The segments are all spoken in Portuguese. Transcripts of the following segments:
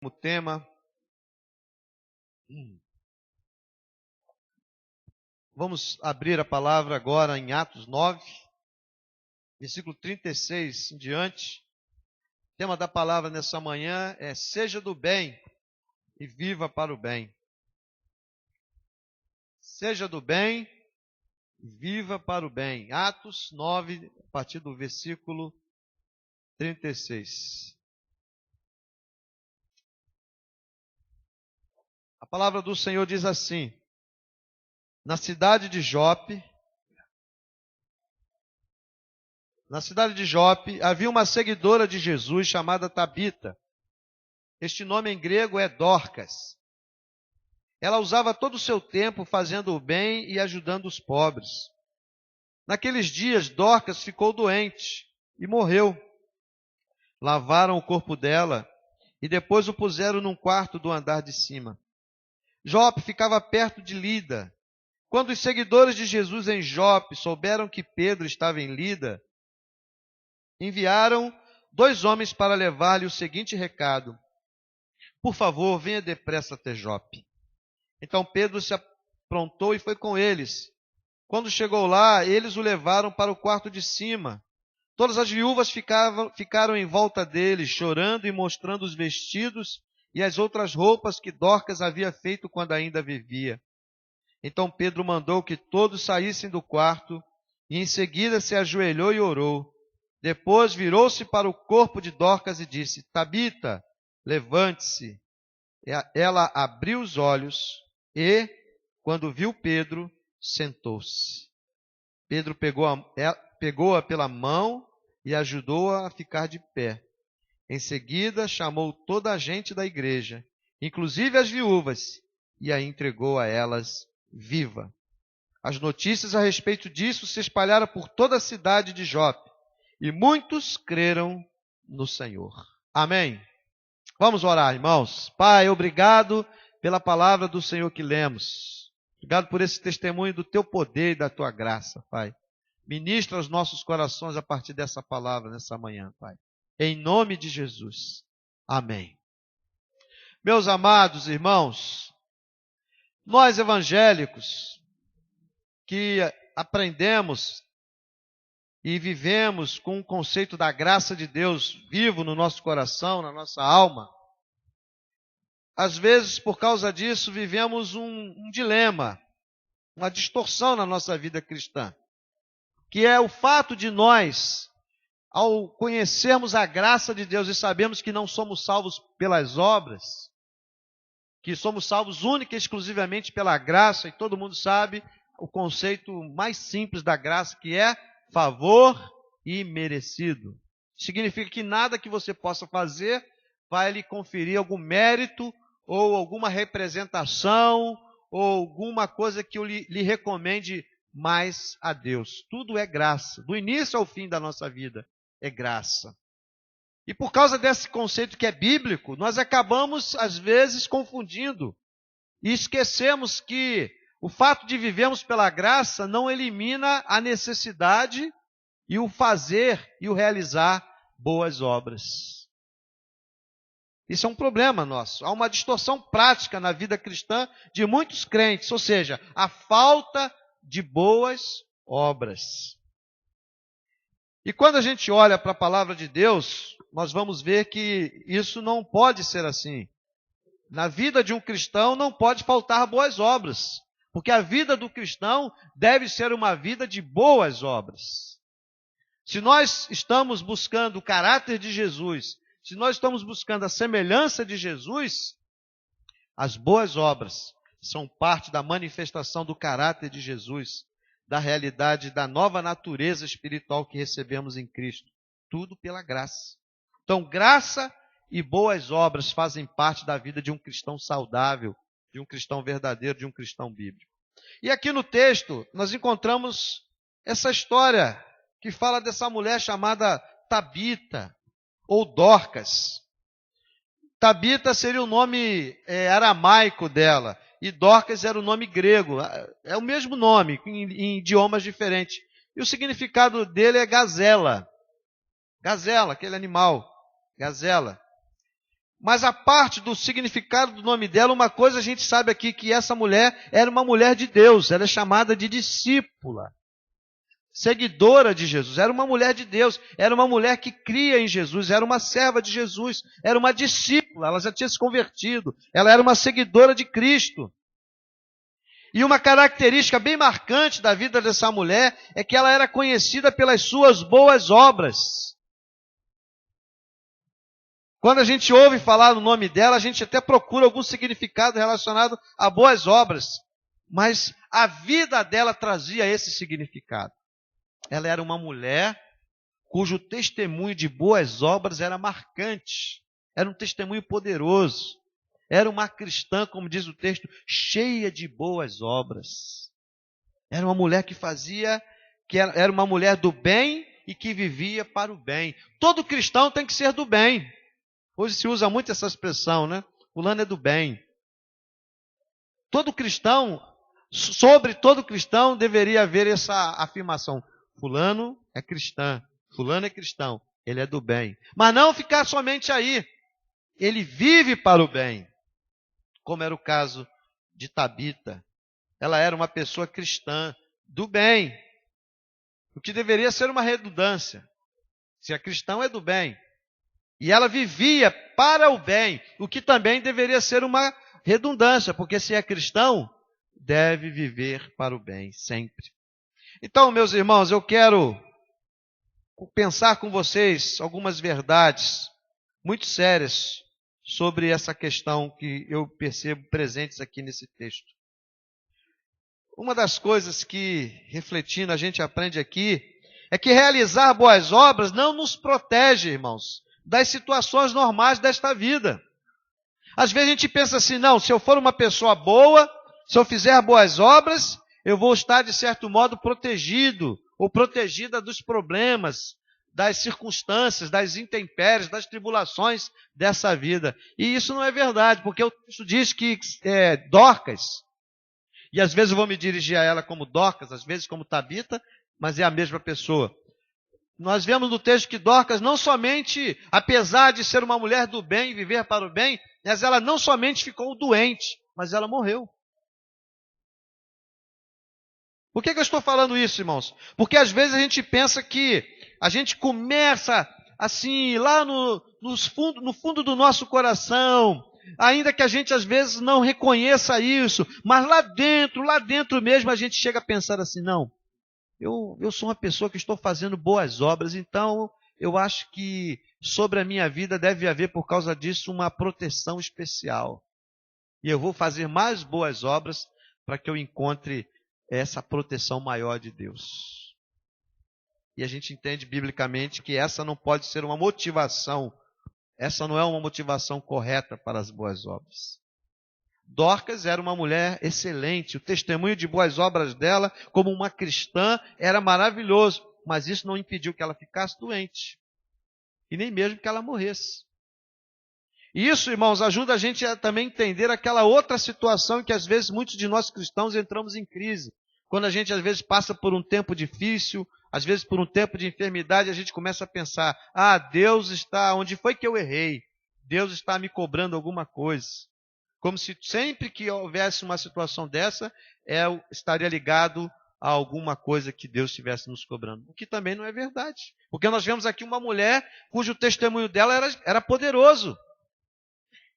como tema. Vamos abrir a palavra agora em Atos 9, versículo 36 em diante. O tema da palavra nessa manhã é: seja do bem e viva para o bem. Seja do bem e viva para o bem. Atos 9, a partir do versículo 36. A palavra do Senhor diz assim: na cidade de Jope havia uma seguidora de Jesus chamada Tabita. Este nome em grego é Dorcas. Ela usava todo o seu tempo fazendo o bem e ajudando os pobres. Naqueles dias, Dorcas ficou doente e morreu. Lavaram o corpo dela e depois o puseram num quarto do andar de cima. Jope ficava perto de Lida. Quando os seguidores de Jesus em Jope souberam que Pedro estava em Lida, enviaram 2 homens para levar-lhe o seguinte recado: por favor, venha depressa até Jope. Então Pedro se aprontou e foi com eles. Quando chegou lá, eles o levaram para o quarto de cima. Todas as viúvas ficaram em volta dele, chorando e mostrando os vestidos e as outras roupas que Dorcas havia feito quando ainda vivia. Então Pedro mandou que todos saíssem do quarto e em seguida se ajoelhou e orou. Depois virou-se para o corpo de Dorcas e disse: Tabita, levante-se. Ela abriu os olhos e, quando viu Pedro, sentou-se. Pedro pegou-a pela mão e ajudou-a a ficar de pé. Em seguida, chamou toda a gente da igreja, inclusive as viúvas, e a entregou a elas viva. As notícias a respeito disso se espalharam por toda a cidade de Jope, e muitos creram no Senhor. Amém. Vamos orar, irmãos. Pai, obrigado pela palavra do Senhor que lemos. Obrigado por esse testemunho do teu poder e da tua graça, Pai. Ministra os nossos corações a partir dessa palavra nessa manhã, Pai. Em nome de Jesus. Amém. Meus amados irmãos, nós evangélicos que aprendemos e vivemos com o conceito da graça de Deus vivo no nosso coração, na nossa alma, às vezes, por causa disso, vivemos um dilema, uma distorção na nossa vida cristã, que é o fato de nós, ao conhecermos a graça de Deus e sabemos que não somos salvos pelas obras, que somos salvos única e exclusivamente pela graça, e todo mundo sabe o conceito mais simples da graça, que é favor imerecido. Significa que nada que você possa fazer vai lhe conferir algum mérito ou alguma representação ou alguma coisa que lhe recomende mais a Deus. Tudo é graça. Do início ao fim da nossa vida é graça. E por causa desse conceito que é bíblico, nós acabamos, às vezes, confundindo e esquecemos que o fato de vivermos pela graça não elimina a necessidade e o fazer e o realizar boas obras. Isso é um problema nosso. Há uma distorção prática na vida cristã de muitos crentes, ou seja, a falta de boas obras. E quando a gente olha para a palavra de Deus, nós vamos ver que isso não pode ser assim. Na vida de um cristão não pode faltar boas obras, porque a vida do cristão deve ser uma vida de boas obras. Se nós estamos buscando o caráter de Jesus, se nós estamos buscando a semelhança de Jesus, as boas obras são parte da manifestação do caráter de Jesus, da realidade da nova natureza espiritual que recebemos em Cristo. Tudo pela graça. Então, graça e boas obras fazem parte da vida de um cristão saudável, de um cristão verdadeiro, de um cristão bíblico. E aqui no texto, nós encontramos essa história que fala dessa mulher chamada Tabita, ou Dorcas. Tabita seria o nome aramaico dela, e Dorcas era o nome grego. É o mesmo nome, em idiomas diferentes. E o significado dele é gazela. Gazela, aquele animal. Gazela. Mas a parte do significado do nome dela, uma coisa a gente sabe aqui, que essa mulher era uma mulher de Deus, ela é chamada de discípula, seguidora de Jesus, era uma mulher de Deus, era uma mulher que cria em Jesus, era uma serva de Jesus, era uma discípula, ela já tinha se convertido, ela era uma seguidora de Cristo. E uma característica bem marcante da vida dessa mulher é que ela era conhecida pelas suas boas obras. Quando a gente ouve falar no nome dela, a gente até procura algum significado relacionado a boas obras. Mas a vida dela trazia esse significado. Ela era uma mulher cujo testemunho de boas obras era marcante. Era um testemunho poderoso. Era uma cristã, como diz o texto, cheia de boas obras. Era uma mulher era uma mulher do bem e que vivia para o bem. Todo cristão tem que ser do bem. Hoje se usa muito essa expressão, né? Fulano é do bem. Todo cristão, sobre todo cristão, deveria haver essa afirmação. Fulano é cristã, fulano é cristão, ele é do bem. Mas não ficar somente aí. Ele vive para o bem. Como era o caso de Tabita. Ela era uma pessoa cristã do bem. O que deveria ser uma redundância. Se a cristã é do bem. E ela vivia para o bem, o que também deveria ser uma redundância, porque se é cristão, deve viver para o bem, sempre. Então, meus irmãos, eu quero pensar com vocês algumas verdades muito sérias sobre essa questão que eu percebo presentes aqui nesse texto. Uma das coisas que, refletindo, a gente aprende aqui, é que realizar boas obras não nos protege, irmãos, das situações normais desta vida. Às vezes a gente pensa assim, não, se eu for uma pessoa boa, se eu fizer boas obras, eu vou estar de certo modo protegido ou protegida dos problemas, das circunstâncias, das intempéries, das tribulações dessa vida. E isso não é verdade, porque o texto diz que Dorcas, e às vezes eu vou me dirigir a ela como Dorcas, às vezes como Tabita, mas é a mesma pessoa. Nós vemos no texto que Dorcas não somente, apesar de ser uma mulher do bem e viver para o bem, mas ela não somente ficou doente, mas ela morreu. Por que eu estou falando isso, irmãos? Porque às vezes a gente pensa que a gente começa assim, lá no fundo do nosso coração, ainda que a gente às vezes não reconheça isso, mas lá dentro mesmo a gente chega a pensar assim, não, eu sou uma pessoa que estou fazendo boas obras, então eu acho que sobre a minha vida deve haver, por causa disso, uma proteção especial. E eu vou fazer mais boas obras para que eu encontre essa proteção maior de Deus. E a gente entende biblicamente que essa não pode ser uma motivação, essa não é uma motivação correta para as boas obras. Dorcas era uma mulher excelente, o testemunho de boas obras dela, como uma cristã, era maravilhoso, mas isso não impediu que ela ficasse doente, e nem mesmo que ela morresse. E isso, irmãos, ajuda a gente a também entender aquela outra situação em que às vezes muitos de nós cristãos entramos em crise. Quando a gente às vezes passa por um tempo difícil, às vezes por um tempo de enfermidade, a gente começa a pensar, Deus está, onde foi que eu errei? Deus está me cobrando alguma coisa. Como se sempre que houvesse uma situação dessa, estaria ligado a alguma coisa que Deus estivesse nos cobrando. O que também não é verdade. Porque nós vemos aqui uma mulher cujo testemunho dela era poderoso.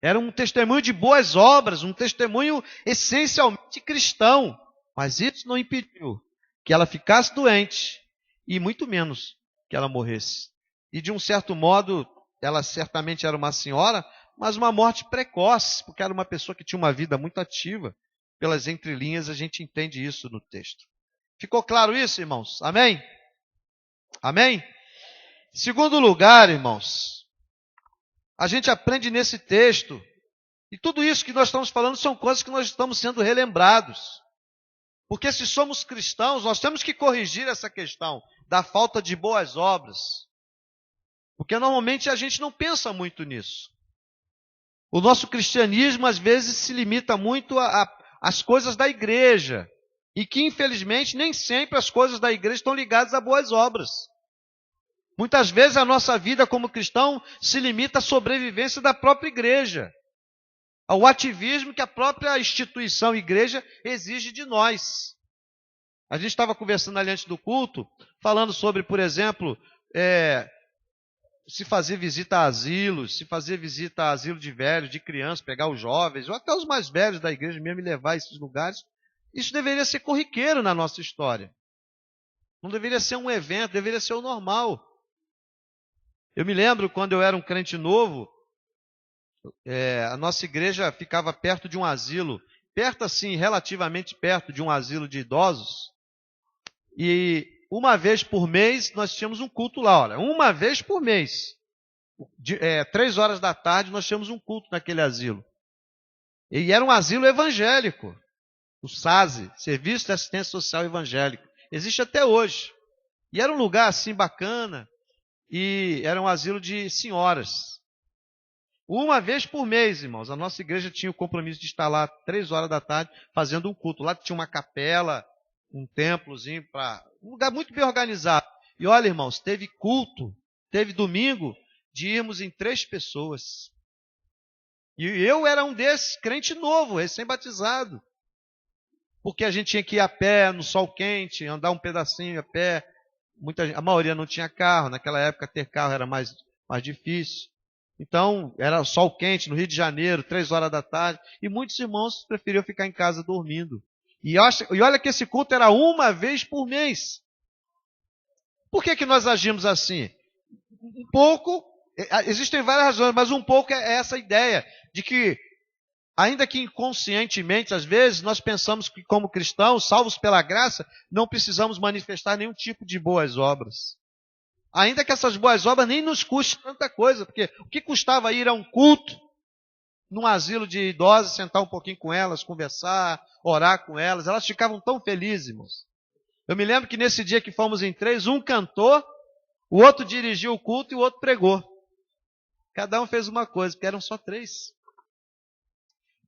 Era um testemunho de boas obras, um testemunho essencialmente cristão. Mas isso não impediu que ela ficasse doente e muito menos que ela morresse. E de um certo modo, ela certamente era uma senhora, mas uma morte precoce, porque era uma pessoa que tinha uma vida muito ativa. Pelas entrelinhas a gente entende isso no texto. Ficou claro isso, irmãos? Amém? Amém? Segundo lugar, irmãos, a gente aprende nesse texto, e tudo isso que nós estamos falando são coisas que nós estamos sendo relembrados. Porque se somos cristãos, nós temos que corrigir essa questão da falta de boas obras. Porque normalmente a gente não pensa muito nisso. O nosso cristianismo às vezes se limita muito às coisas da igreja. E que infelizmente nem sempre as coisas da igreja estão ligadas a boas obras. Muitas vezes a nossa vida como cristão se limita à sobrevivência da própria igreja, ao ativismo que a própria instituição igreja exige de nós. A gente estava conversando ali antes do culto, falando sobre, por exemplo, se fazer visita a asilos, se fazer visita a asilo de velhos, de crianças, pegar os jovens, ou até os mais velhos da igreja mesmo e levar a esses lugares. Isso deveria ser corriqueiro na nossa história. Não deveria ser um evento, deveria ser o normal. Eu me lembro quando eu era um crente novo, a nossa igreja ficava perto de um asilo, perto assim, relativamente perto de um asilo de idosos, e uma vez por mês nós tínhamos um culto lá, olha, uma vez por mês, 3 horas da tarde nós tínhamos um culto naquele asilo. E era um asilo evangélico, o SASE, Serviço de Assistência Social Evangélico, existe até hoje. E era um lugar assim bacana, e era um asilo de senhoras. Uma vez por mês, irmãos, a nossa igreja tinha o compromisso de estar lá 3 horas da tarde fazendo um culto. Lá tinha uma capela, um templozinho, um lugar muito bem organizado. E olha, irmãos, teve culto, teve domingo de irmos em 3 pessoas. E eu era um desses, crente novo, recém-batizado. Porque a gente tinha que ir a pé, no sol quente, andar um pedacinho a pé. A maioria não tinha carro, naquela época ter carro era mais difícil. Então, era sol quente, no Rio de Janeiro, 3 horas da tarde, e muitos irmãos preferiam ficar em casa dormindo. E olha que esse culto era uma vez por mês. Por que nós agimos assim? Um pouco, existem várias razões, mas um pouco é essa ideia de que, ainda que inconscientemente, às vezes, nós pensamos que como cristãos, salvos pela graça, não precisamos manifestar nenhum tipo de boas obras. Ainda que essas boas obras nem nos custem tanta coisa, porque o que custava ir a um culto, num asilo de idosos, sentar um pouquinho com elas, conversar, orar com elas, elas ficavam tão felizes, irmãos. Eu me lembro que nesse dia que fomos em 3, um cantou, o outro dirigiu o culto e o outro pregou. Cada um fez uma coisa, porque eram só 3.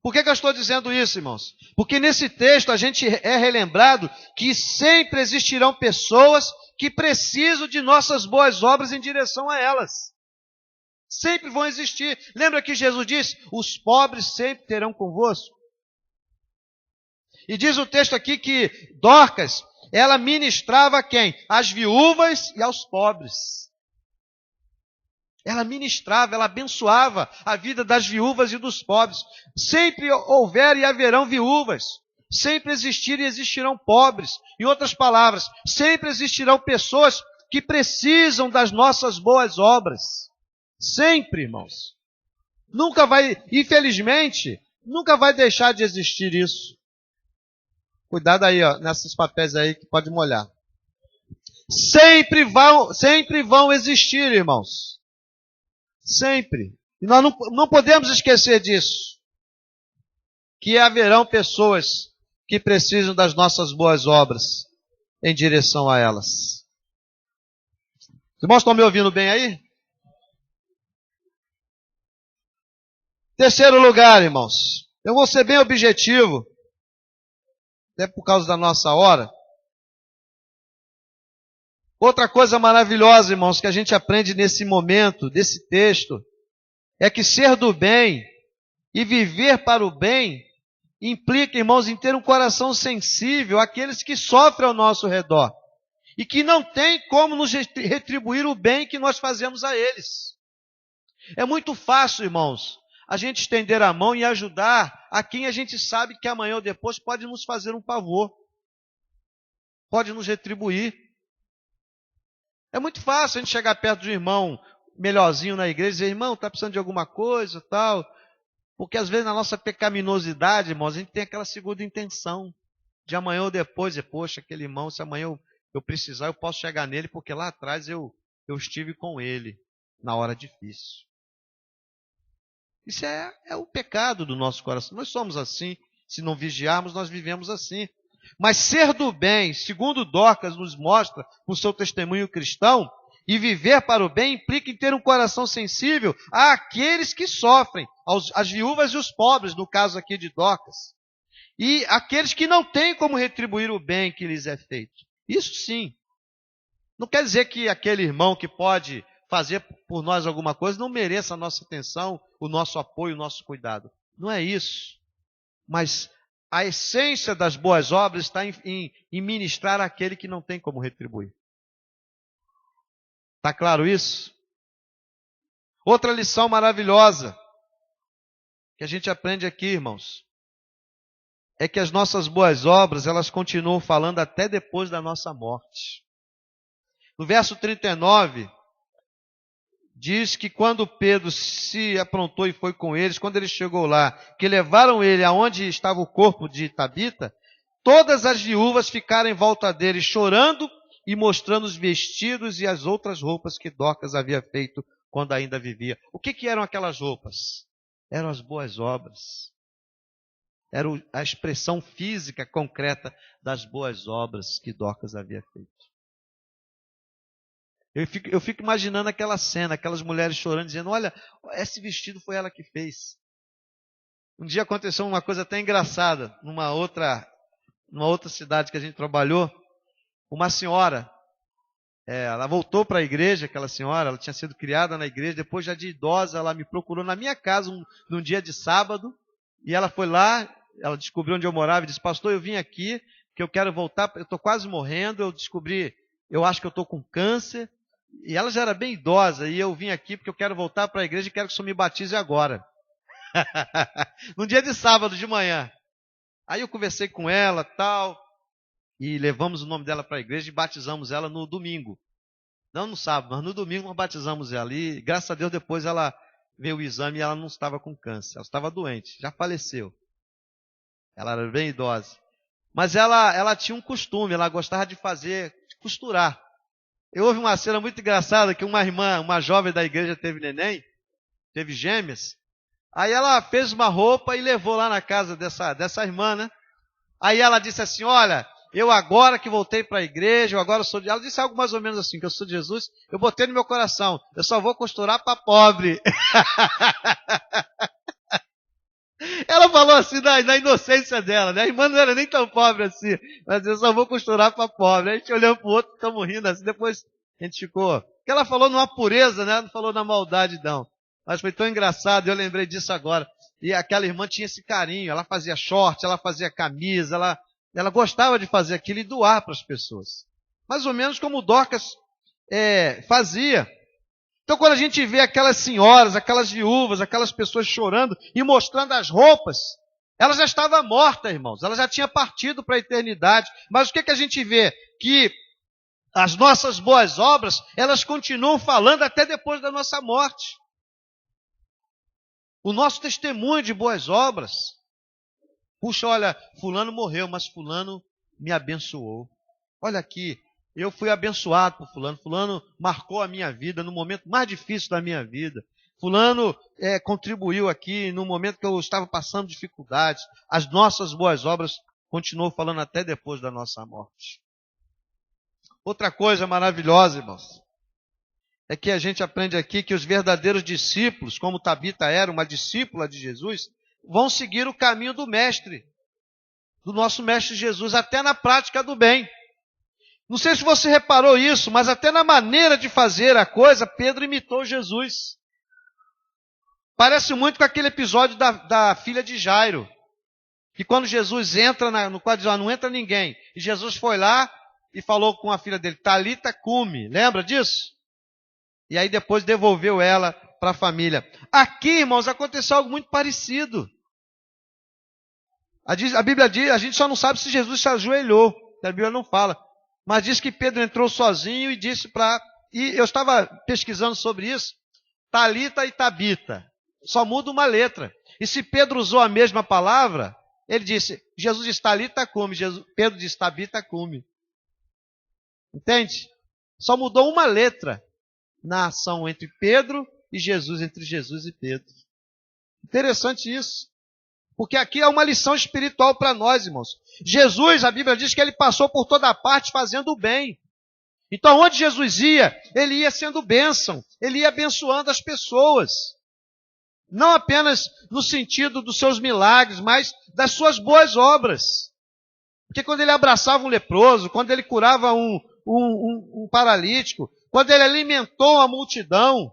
Por que eu estou dizendo isso, irmãos? Porque nesse texto a gente é relembrado que sempre existirão pessoas que precisam de nossas boas obras em direção a elas. Sempre vão existir. Lembra que Jesus disse, os pobres sempre terão convosco? E diz o texto aqui que Dorcas, ela ministrava a quem? Às viúvas e aos pobres. Ela ministrava, ela abençoava a vida das viúvas e dos pobres. Sempre houver e haverão viúvas. Sempre existir e existirão pobres. Em outras palavras, sempre existirão pessoas que precisam das nossas boas obras. Sempre, irmãos. Nunca vai, infelizmente, nunca vai deixar de existir isso. Cuidado aí, ó, nesses papéis aí que pode molhar. Sempre vão existir, irmãos. Sempre. E nós não podemos esquecer disso. Que haverão pessoas que precisam das nossas boas obras em direção a elas. Os irmãos estão me ouvindo bem aí? Terceiro lugar, irmãos. Eu vou ser bem objetivo, até por causa da nossa hora. Outra coisa maravilhosa, irmãos, que a gente aprende nesse momento, desse texto, é que ser do bem e viver para o bem implica, irmãos, em ter um coração sensível àqueles que sofrem ao nosso redor e que não tem como nos retribuir o bem que nós fazemos a eles. É muito fácil, irmãos, a gente estender a mão e ajudar a quem a gente sabe que amanhã ou depois pode nos fazer um favor, pode nos retribuir. É muito fácil a gente chegar perto de um irmão melhorzinho na igreja e dizer, irmão, está precisando de alguma coisa, tal. Porque às vezes na nossa pecaminosidade, irmãos, a gente tem aquela segunda intenção de amanhã ou depois, poxa, aquele irmão, se amanhã eu precisar, eu posso chegar nele, porque lá atrás eu estive com ele na hora difícil. Isso é o pecado do nosso coração. Nós somos assim, se não vigiarmos, nós vivemos assim. Mas ser do bem, segundo Dorcas nos mostra por seu testemunho cristão, e viver para o bem implica em ter um coração sensível àqueles que sofrem, às viúvas e os pobres, no caso aqui de Dorcas. E aqueles que não têm como retribuir o bem que lhes é feito. Isso sim. Não quer dizer que aquele irmão que pode fazer por nós alguma coisa não mereça a nossa atenção, o nosso apoio, o nosso cuidado. Não é isso. Mas a essência das boas obras está em ministrar àquele que não tem como retribuir. Está claro isso? Outra lição maravilhosa que a gente aprende aqui, irmãos, é que as nossas boas obras, elas continuam falando até depois da nossa morte. No verso 39, diz que quando Pedro se aprontou e foi com eles, quando ele chegou lá, que levaram ele aonde estava o corpo de Tabita, todas as viúvas ficaram em volta dele, chorando e mostrando os vestidos e as outras roupas que Dorcas havia feito quando ainda vivia. O que eram aquelas roupas? Eram as boas obras. Era a expressão física, concreta das boas obras que Dorcas havia feito. Eu fico imaginando aquela cena, aquelas mulheres chorando, dizendo, olha, esse vestido foi ela que fez. Um dia aconteceu uma coisa até engraçada, numa outra cidade que a gente trabalhou, uma senhora, ela voltou para a igreja, aquela senhora, ela tinha sido criada na igreja, depois já de idosa, ela me procurou na minha casa num dia de sábado, e ela foi lá, ela descobriu onde eu morava e disse, pastor, eu vim aqui, que eu quero voltar, eu estou quase morrendo, eu acho que eu estou com câncer, e ela já era bem idosa, e eu vim aqui porque eu quero voltar para a igreja e quero que o senhor me batize agora. Num dia de sábado de manhã. Aí eu conversei com ela, tal, e levamos o nome dela para a igreja e batizamos ela no domingo. Não no sábado, mas no domingo nós batizamos ela. E graças a Deus depois ela veio o exame e ela não estava com câncer. Ela estava doente, já faleceu. Ela era bem idosa. Mas ela tinha um costume, ela gostava de costurar. Houve uma cena muito engraçada que uma jovem da igreja teve neném, teve gêmeas. Aí ela fez uma roupa e levou lá na casa dessa irmã, né? Aí ela disse assim, olha, eu agora que voltei para a igreja, eu agora sou de... Ela disse algo mais ou menos assim, que eu sou de Jesus, eu botei no meu coração, eu só vou costurar para pobre. Ela falou assim na inocência dela, né? A irmã não era nem tão pobre assim, mas eu só vou costurar para pobre. Aí a gente olhou para o outro, ficamos rindo assim, depois a gente ficou... Porque ela falou numa pureza, né? Não falou na maldade, não. Mas foi tão engraçado, eu lembrei disso agora. E aquela irmã tinha esse carinho, ela fazia short, ela fazia camisa, ela gostava de fazer aquilo e doar para as pessoas. Mais ou menos como o Dorcas fazia. Então quando a gente vê aquelas senhoras, aquelas viúvas, aquelas pessoas chorando e mostrando as roupas, ela já estava morta, irmãos. Ela já tinha partido para a eternidade. Mas o que a gente vê? Que as nossas boas obras, elas continuam falando até depois da nossa morte. O nosso testemunho de boas obras. Puxa, olha, fulano morreu, mas fulano me abençoou. Olha aqui, eu fui abençoado por fulano. Fulano marcou a minha vida no momento mais difícil da minha vida. Fulano contribuiu aqui no momento que eu estava passando dificuldades. As nossas boas obras continuam falando até depois da nossa morte. Outra coisa maravilhosa, irmãos, é que a gente aprende aqui que os verdadeiros discípulos, como Tabita era uma discípula de Jesus, vão seguir o caminho do mestre, do nosso mestre Jesus, até na prática do bem. Não sei se você reparou isso, mas até na maneira de fazer a coisa, Pedro imitou Jesus. Parece muito com aquele episódio da filha de Jairo, que quando Jesus entra no quadro, não entra ninguém, e Jesus foi lá e falou com a filha dele, Talita cumi, lembra disso? E aí depois devolveu ela para a família. Aqui, irmãos, aconteceu algo muito parecido. A Bíblia diz, a gente só não sabe se Jesus se ajoelhou, a Bíblia não fala. Mas diz que Pedro entrou sozinho e disse E eu estava pesquisando sobre isso, Talita e Tabita. Só muda uma letra. E se Pedro usou a mesma palavra, ele disse, Jesus diz Talita cumi, Pedro diz Tabita cumi. Entende? Só mudou uma letra na ação entre Pedro e Jesus, entre Jesus e Pedro. Interessante isso. Porque aqui é uma lição espiritual para nós, irmãos. Jesus, a Bíblia diz que ele passou por toda parte fazendo o bem. Então, onde Jesus ia, ele ia sendo bênção, ele ia abençoando as pessoas. Não apenas no sentido dos seus milagres, mas das suas boas obras. Porque quando ele abraçava um leproso, quando ele curava um um paralítico, quando ele alimentou a multidão.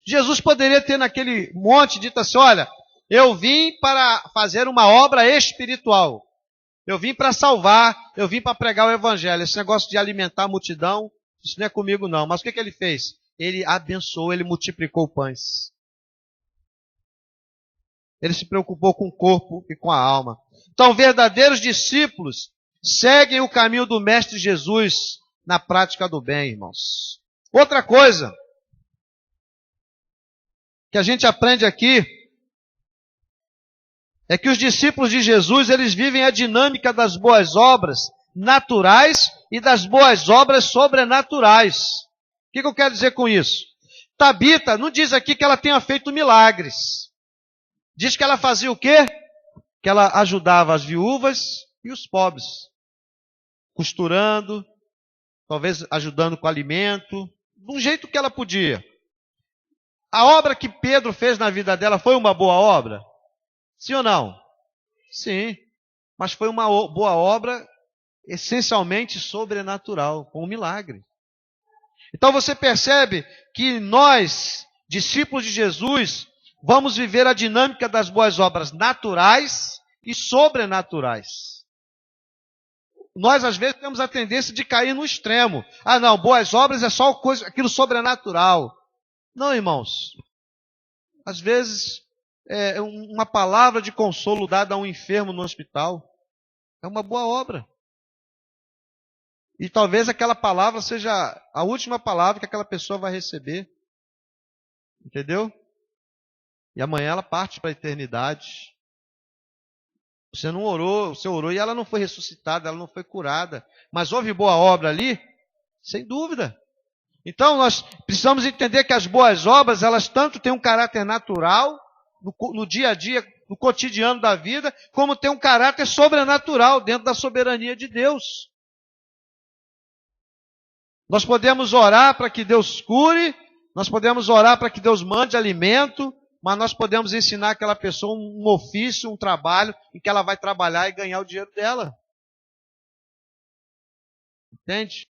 Jesus poderia ter naquele monte dito assim, olha, eu vim para fazer uma obra espiritual. Eu vim para salvar, eu vim para pregar o evangelho. Esse negócio de alimentar a multidão, isso não é comigo não. Mas o que ele fez? Ele abençoou, ele multiplicou pães. Ele se preocupou com o corpo e com a alma. Então, verdadeiros discípulos seguem o caminho do Mestre Jesus na prática do bem, irmãos. Outra coisa que a gente aprende aqui é que os discípulos de Jesus, eles vivem a dinâmica das boas obras naturais e das boas obras sobrenaturais. O que eu quero dizer com isso? Tabita não diz aqui que ela tenha feito milagres. Diz que ela fazia o quê? Que ela ajudava as viúvas e os pobres. Costurando, talvez ajudando com alimento, do jeito que ela podia. A obra que Pedro fez na vida dela foi uma boa obra? Sim ou não? Sim. Mas foi uma boa obra essencialmente sobrenatural, com um milagre. Então você percebe que nós, discípulos de Jesus, vamos viver a dinâmica das boas obras naturais e sobrenaturais. Nós, às vezes, temos a tendência de cair no extremo. Ah, não, boas obras é só aquilo sobrenatural. Não, irmãos. Às vezes, uma palavra de consolo dada a um enfermo no hospital é uma boa obra. E talvez aquela palavra seja a última palavra que aquela pessoa vai receber. Entendeu? E amanhã ela parte para a eternidade. Você não orou, você orou e ela não foi ressuscitada, ela não foi curada. Mas houve boa obra ali? Sem dúvida. Então nós precisamos entender que as boas obras, elas tanto têm um caráter natural, no dia a dia, no cotidiano da vida, como tem um caráter sobrenatural dentro da soberania de Deus. Nós podemos orar para que Deus cure, nós podemos orar para que Deus mande alimento, mas nós podemos ensinar aquela pessoa um ofício, um trabalho, em que ela vai trabalhar e ganhar o dinheiro dela. Entende?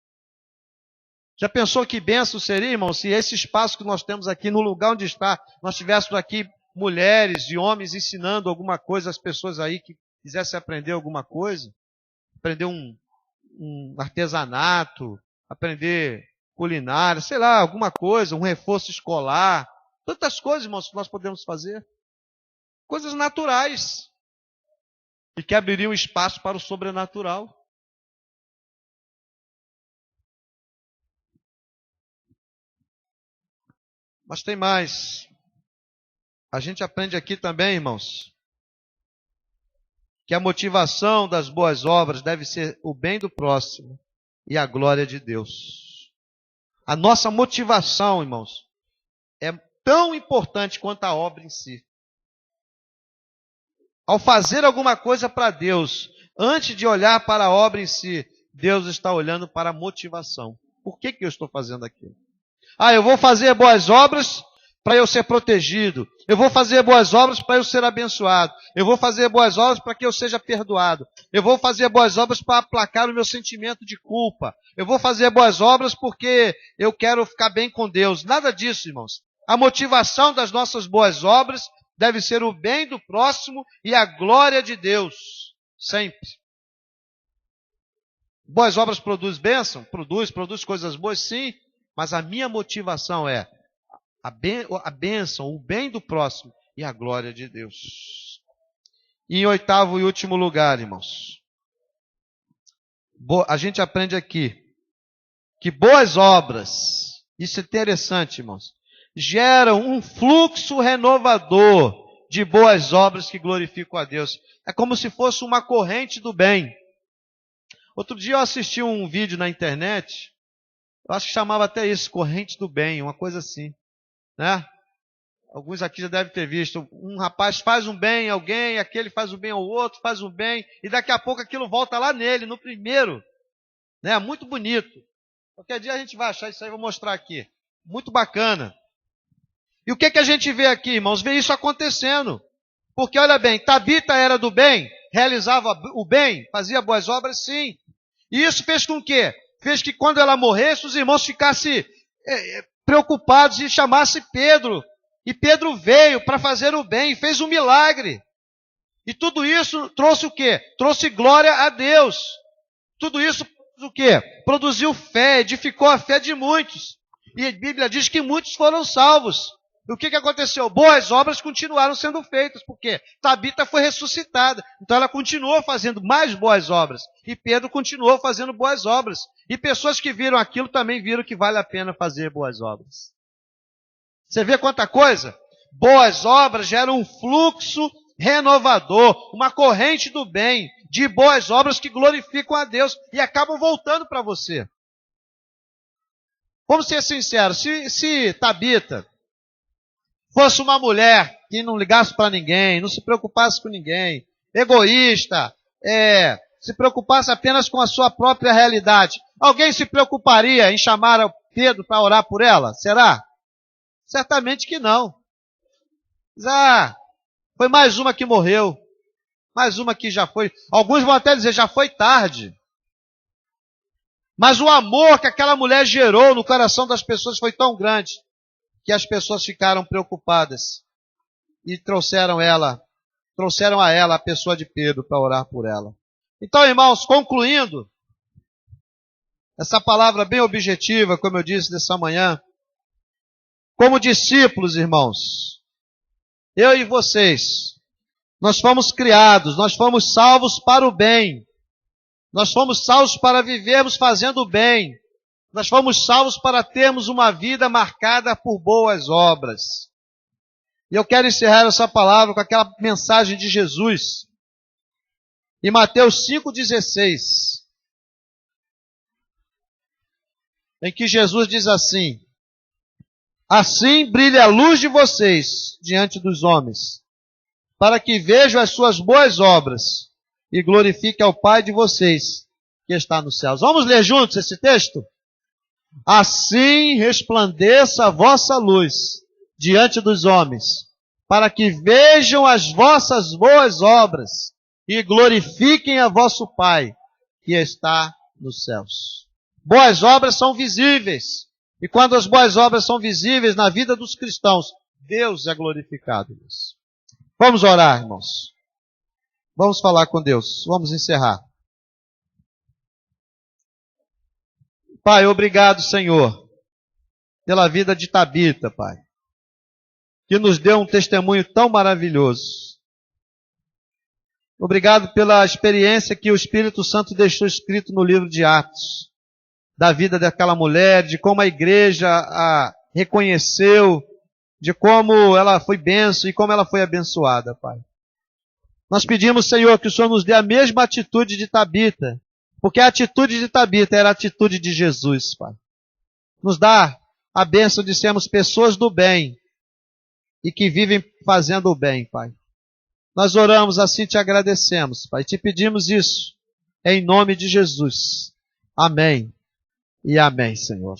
Já pensou que bênção seria, irmão, se esse espaço que nós temos aqui, no lugar onde está, nós tivéssemos aqui mulheres e homens ensinando alguma coisa às pessoas aí que quisessem aprender alguma coisa? Aprender um artesanato, aprender culinária, sei lá, alguma coisa, um reforço escolar. Tantas coisas, irmãos, que nós podemos fazer. Coisas naturais. E que abririam espaço para o sobrenatural. Mas tem mais. A gente aprende aqui também, irmãos, que a motivação das boas obras deve ser o bem do próximo e a glória de Deus. A nossa motivação, irmãos, é tão importante quanto a obra em si. Ao fazer alguma coisa para Deus, antes de olhar para a obra em si, Deus está olhando para a motivação. Por que eu estou fazendo aquilo? Ah, eu vou fazer boas obras para eu ser protegido. Eu vou fazer boas obras para eu ser abençoado. Eu vou fazer boas obras para que eu seja perdoado. Eu vou fazer boas obras para aplacar o meu sentimento de culpa. Eu vou fazer boas obras porque eu quero ficar bem com Deus. Nada disso, irmãos. A motivação das nossas boas obras deve ser o bem do próximo e a glória de Deus. Sempre. Boas obras produz bênção? Produz coisas boas, sim. Mas a minha motivação é a bênção, o bem do próximo e a glória de Deus. E em oitavo e último lugar, irmãos, a gente aprende aqui que boas obras, isso é interessante, irmãos, geram um fluxo renovador de boas obras que glorificam a Deus. É como se fosse uma corrente do bem. Outro dia eu assisti um vídeo na internet, eu acho que chamava até isso, corrente do bem, uma coisa assim, né? Alguns aqui já devem ter visto, um rapaz faz um bem a alguém, aquele faz um bem ao outro, faz um bem, e daqui a pouco aquilo volta lá nele, no primeiro, né? Muito bonito. Qualquer dia a gente vai achar isso aí, vou mostrar aqui. Muito bacana. E o que a gente vê aqui, irmãos? Vê isso acontecendo. Porque, olha bem, Tabita era do bem, realizava o bem, fazia boas obras, sim. E isso fez com que? Fez que quando ela morresse, os irmãos ficassem preocupados e chamassem Pedro. E Pedro veio para fazer o bem, fez um milagre. E tudo isso trouxe o quê? Trouxe glória a Deus. Tudo isso o quê? Produziu fé, edificou a fé de muitos. E a Bíblia diz que muitos foram salvos. E o que aconteceu? Boas obras continuaram sendo feitas, porque Tabita foi ressuscitada. Então ela continuou fazendo mais boas obras. E Pedro continuou fazendo boas obras. E pessoas que viram aquilo também viram que vale a pena fazer boas obras. Você vê quanta coisa? Boas obras geram um fluxo renovador, uma corrente do bem, de boas obras que glorificam a Deus e acabam voltando para você. Vamos ser sinceros, se Tabita fosse uma mulher que não ligasse para ninguém, não se preocupasse com ninguém, egoísta, se preocupasse apenas com a sua própria realidade, alguém se preocuparia em chamar o Pedro para orar por ela? Será? Certamente que não. Foi mais uma que morreu. Mais uma que já foi. Alguns vão até dizer, já foi tarde. Mas o amor que aquela mulher gerou no coração das pessoas foi tão grande que as pessoas ficaram preocupadas e trouxeram a ela a pessoa de Pedro para orar por ela. Então, irmãos, concluindo, essa palavra bem objetiva, como eu disse dessa manhã, como discípulos, irmãos, eu e vocês, nós fomos criados, nós fomos salvos para o bem. Nós fomos salvos para vivermos fazendo o bem. Nós fomos salvos para termos uma vida marcada por boas obras. E eu quero encerrar essa palavra com aquela mensagem de Jesus. Em Mateus 5,16. Em que Jesus diz assim: assim brilhe a luz de vocês diante dos homens, para que vejam as suas boas obras e glorifique ao Pai de vocês que está nos céus. Vamos ler juntos esse texto? Assim resplandeça a vossa luz diante dos homens, para que vejam as vossas boas obras e glorifiquem a vosso Pai que está nos céus. Boas obras são visíveis. E quando as boas obras são visíveis na vida dos cristãos, Deus é glorificado nisso. Vamos orar, irmãos. Vamos falar com Deus. Vamos encerrar. Pai, obrigado, Senhor, pela vida de Tabita, Pai, que nos deu um testemunho tão maravilhoso. Obrigado pela experiência que o Espírito Santo deixou escrito no livro de Atos, da vida daquela mulher, de como a igreja a reconheceu, de como ela foi bênção e como ela foi abençoada, Pai. Nós pedimos, Senhor, que o Senhor nos dê a mesma atitude de Tabita, porque a atitude de Tabita era a atitude de Jesus, Pai. Nos dá a bênção de sermos pessoas do bem e que vivem fazendo o bem, Pai. Nós oramos assim, te agradecemos, Pai. Te pedimos isso em nome de Jesus. Amém e amém, Senhor.